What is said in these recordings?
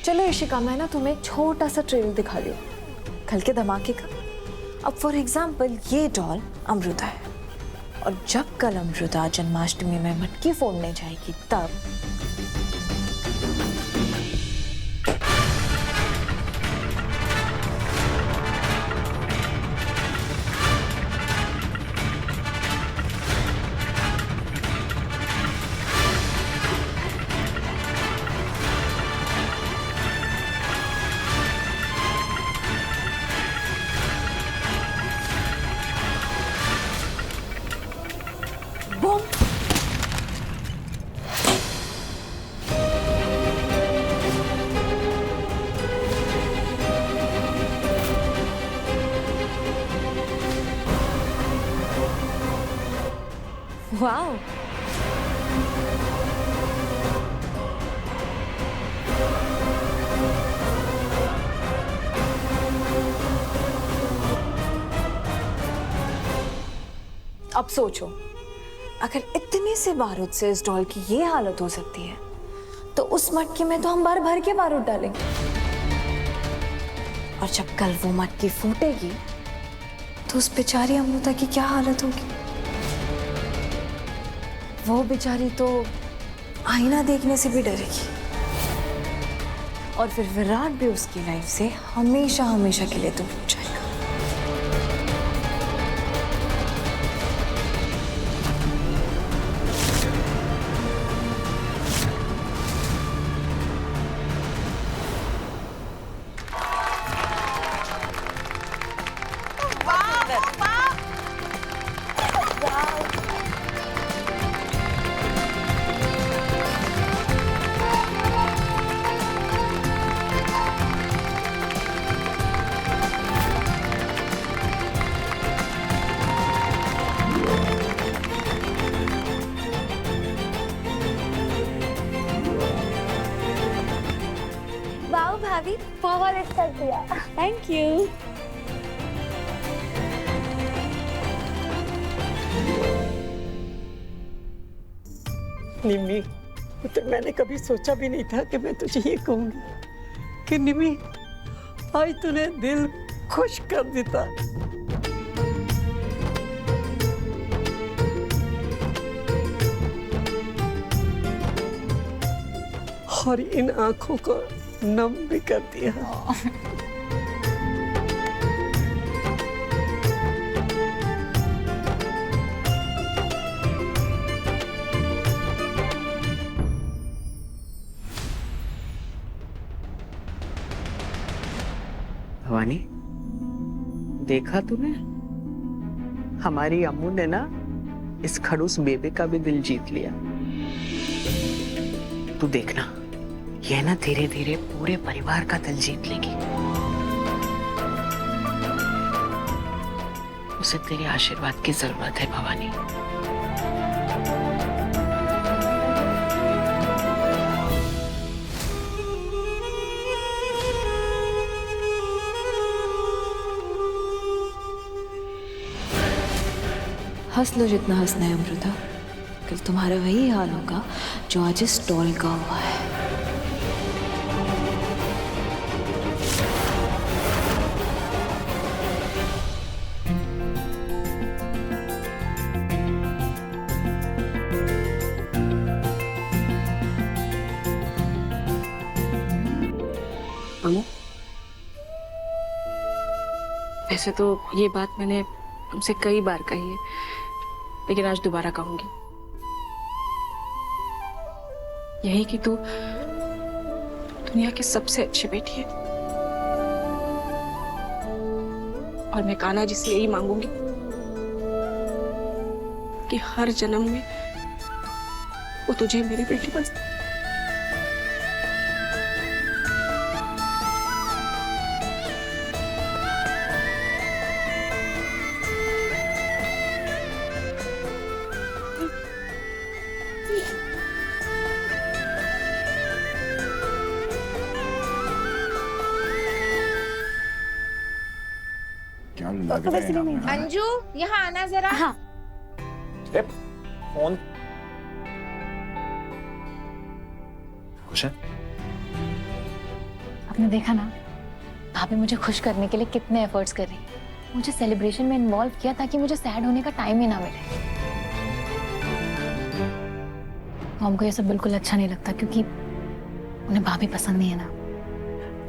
चलो इशिका, मैं ना तुम्हें एक छोटा सा ट्रेलर दिखा रही हूँ कल के धमाके का। अब फॉर एग्जाम्पल ये डॉल अमृता है, और जब कल अमृता जन्माष्टमी में मटकी फोड़ने जाएगी तब बूम। वाओ, अब सोचो, अगर इतने से बारूद से इस डॉल की ये हालत हो सकती है तो उस मटकी में तो हम भर भर के बारूद डालेंगे, और जब कल वो मटकी फूटेगी तो उस बेचारी अमृता की क्या हालत होगी। वो बेचारी तो आईना देखने से भी डरेगी, और फिर विराट भी उसकी लाइफ से हमेशा हमेशा के लिए दूर हो जाएगा। वाओ भाभी, बहुत अच्छा किया। Thank you. निम्मी, तो मैंने कभी सोचा भी नहीं था कि मैं तुझे ये कहूंगी कि निम्मी, आज तूने दिल खुश कर देता। और इन आंखों को नम भी कर दिया। भवानी, देखा तूने, हमारी अम्मू ने ना इस खड़ूस बेबे का भी दिल जीत लिया। तू देखना, ये ना धीरे धीरे पूरे परिवार का दिल जीत लेगी। उसे तेरे आशीर्वाद की जरूरत है भवानी। हंस लो जितना हंसना है अमृता, कल तुम्हारा वही हाल होगा जो आज इस डॉल का हुआ है। वैसे तो ये बात मैंने तुमसे कई बार कही है, लेकिन आज दोबारा कहूंगी। यही कि तू दुनिया की सबसे अच्छी बेटी है, और मैं कान्हा जी से यही मांगूंगी कि हर जन्म में वो तुझे मेरी बेटी बन। क्या लग रहे हैं हमें? अंजू, यहाँ आना जरा। हाँ। फोन कुशन, आपने देखा ना भाभी मुझे खुश करने के लिए कितने एफर्ट्स कर रही है। मुझे सेलिब्रेशन में इन्वॉल्व किया ताकि मुझे सैड होने का टाइम ही ना मिले। हमको ये सब बिल्कुल अच्छा नहीं लगता क्योंकि उन्हें भाभी पसंद नहीं है ना।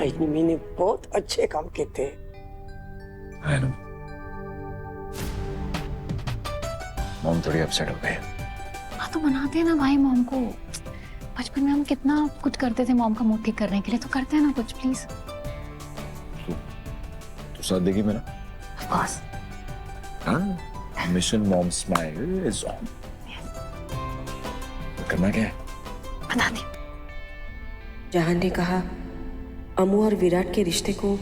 आज निमी ने बहुत अच्छे काम किए थे। I know. मॉम थोड़ी अपसेट हो गई। हाँ तो मनाते हैं ना भाई मॉम को। बचपन में हम कितना कुछ करते थे मॉम का मूड ठीक करने के लिए, तो करते हैं ना कुछ प्लीज। तो साथ देगी मेरा? Of course. हाँ, mission mom smile is on. करना क्या है? बता दी। जहान ने कहा अमू और विराट के रिश्ते को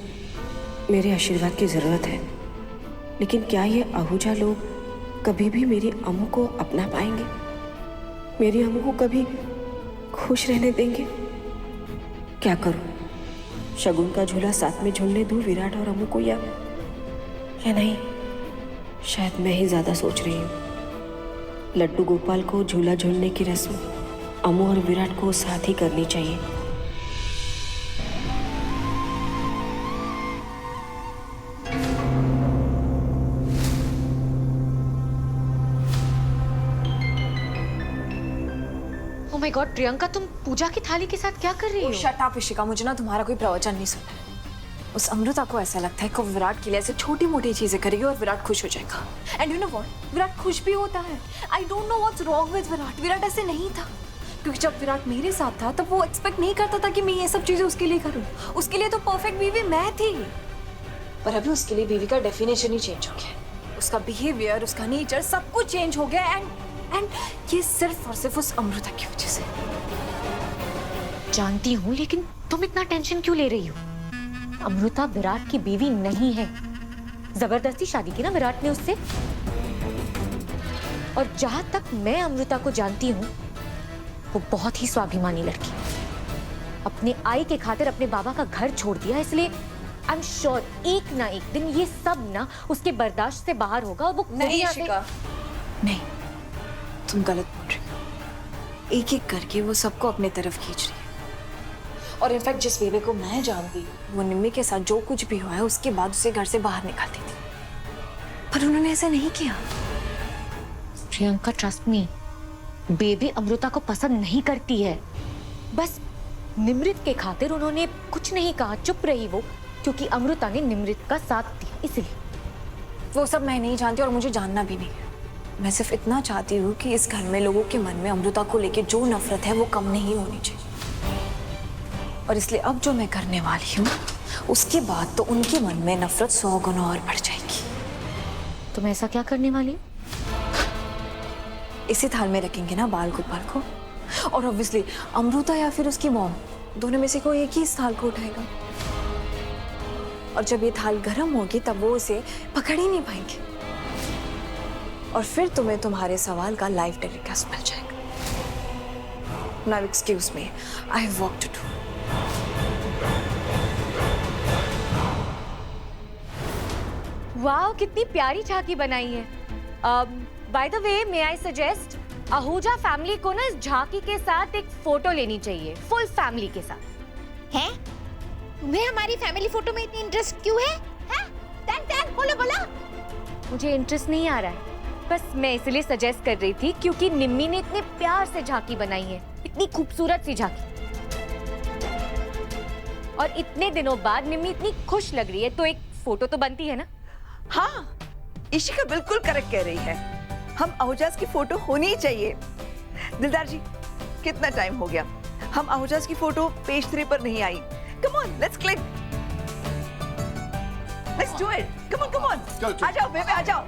मेरे आशीर्वाद की जरूरत है, लेकिन क्या ये आहूजा लोग कभी भी मेरी अमू को अपना पाएंगे? मेरी अमू को कभी खुश रहने देंगे? क्या करूं? शगुन का झूला साथ में झूलने दूं विराट और अमू को, या नहीं? शायद मैं ही ज्यादा सोच रही हूँ। लड्डू गोपाल को झूला झूलने की रस्म अमू और विराट को साथ ही करनी चाहिए। ओह माय गॉड प्रियंका, तुम पूजा की थाली के साथ क्या कर रही हो? शट अप इशिका, मुझे ना तुम्हारा कोई प्रवचन नहीं सुनना है। उस अमृता को ऐसा लगता है कि विराट के लिए ऐसे छोटी मोटी चीजें करेगी और विराट खुश हो जाएगा। And you know what, Virat खुश भी होता है। I don't know what's wrong with Virat. Virat ऐसे नहीं था, क्योंकि जब विराट मेरे साथ था तब वो एक्सपेक्ट नहीं करता था कि मैं ये सब चीजें उसके लिए करूँ। उसके लिए तो परफेक्ट बीवी मैं थी, पर अभी उसके लिए बीवी का डेफिनेशन ही चेंज हो गया। उसका बिहेवियर, उसका नेचर, सब कुछ चेंज हो गया। एंड ये सिर्फ और सिर्फ उस अमृता की वजह से। जानती हूँ, लेकिन तुम इतना टेंशन क्यों ले रही हो? अमृता विराट की बीवी नहीं है। जबरदस्ती शादी की ना विराट ने उससे। और जहां तक मैं अमृता को जानती हूँ, वो बहुत ही स्वाभिमानी लड़की। अपने आई के खातिर अपने बाबा का घर छोड़ दिया, इसलिए आई एम श्योर एक ना एक दिन ये सब ना उसके बर्दाश्त से बाहर होगा और वो नहीं शिका, नहीं, तुम गलत बोल रही हो। एक एक करके वो सबको अपने तरफ खींच रही है। और इनफैक्ट जिस बेबे को मैं जानती हूँ, वो निम्मी के साथ जो कुछ भी हुआ है उसके बाद उसे घर से बाहर निकालती थी, पर उन्होंने ऐसा नहीं किया। Priyanka trust me, baby Amrita को पसंद नहीं करती है। बस निमृत के खातिर उन्होंने कुछ नहीं कहा, चुप रही वो, क्योंकि अमृता ने निमृत का साथ दिया इसलिए। वो सब मैं नहीं जानती और मुझे जानना भी नहीं है। मैं सिर्फ इतना चाहती हूँ कि इस घर में लोगों के मन में अमृता को लेके जो नफरत है वो कम नहीं होनी चाहिए। और इसलिए अब जो मैं करने वाली हूँ, उसके बाद तो उनके मन में नफरत 100 गुना और बढ़ जाएगी। तुम ऐसा क्या करने वाली? इसी थाल में रखेंगे ना बाल गोपाल को, और ऑब्वियसली अमृता या फिर उसकी मॉम, दोनों में से कोई एक ही इस थाल को उठाएगा। और जब ये थाल गर्म होगी तब वो उसे पकड़ ही नहीं पाएंगे, और फिर तुम्हें तुम्हारे सवाल का लाइव टेलीकास्ट मिल जाएगा। Now excuse me, I have work to do. वाह, कितनी प्यारी झांकी बनाई है। By the way, may I suggest Ahuja family को ना इस झांकी के साथ एक फोटो लेनी चाहिए, फुल फैमिली के साथ। हैं? तुम्हें हमारी फैमिली फोटो में इतनी इंटरेस्ट क्यों है? हैं? टन टन बोलो बोलो। मुझे इंटरेस्ट नहीं आ रहा है, बस मैं इसलिए सजेस्ट कर रही थी क्योंकि निम्मी ने इतने प्यार से झांकी बनाई है, इतनी खूबसूरत सी झांकी। और इतने दिनों बाद निम्मी इतनी खुश लग रही है, तो एक फोटो तो बनती है ना। हाँ, इशिका बिल्कुल करेक्ट कह रही है। हम आहूजास की फोटो होनी ही चाहिए। दिलदार जी, कितना टाइम हो गया, हम आहूजास की फोटो पेज 3 पर नहीं आई। Come on, let's click, let's do it. Come on come on, आ जाओ बेबे, आ जाओ।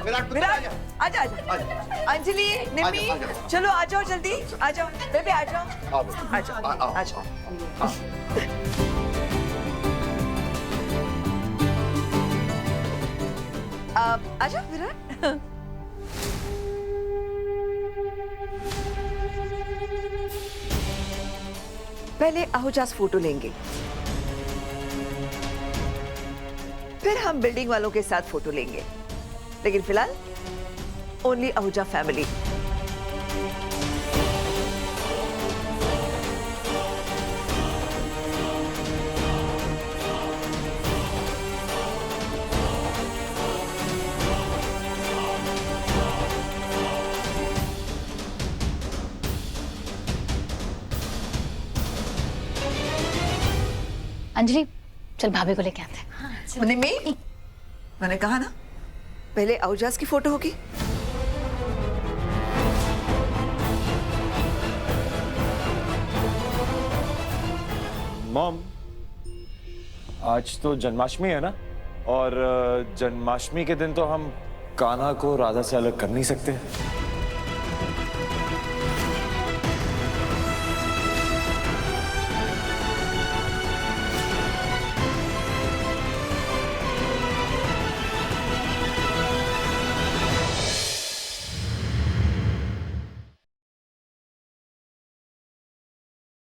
विराट आ जा, अंजलि, निम्मी, चलो आ जाओ जल्दी, आ जाओ बेबे, आ जाओ, आ जाओ, आ जाओ। आ जाओ विराट। पहले आहूजास फोटो लेंगे, फिर हम बिल्डिंग वालों के साथ फोटो लेंगे, लेकिन फिलहाल ओनली आहूजा फैमिली। अंजलि चल भाभी को लेके आते हैं। निमी, मैंने कहा ना पहले अहुजास की फोटो होगी। मॉम, आज तो जन्माष्टमी है ना, और जन्माष्टमी के दिन तो हम कान्हा को राधा से अलग कर नहीं सकते।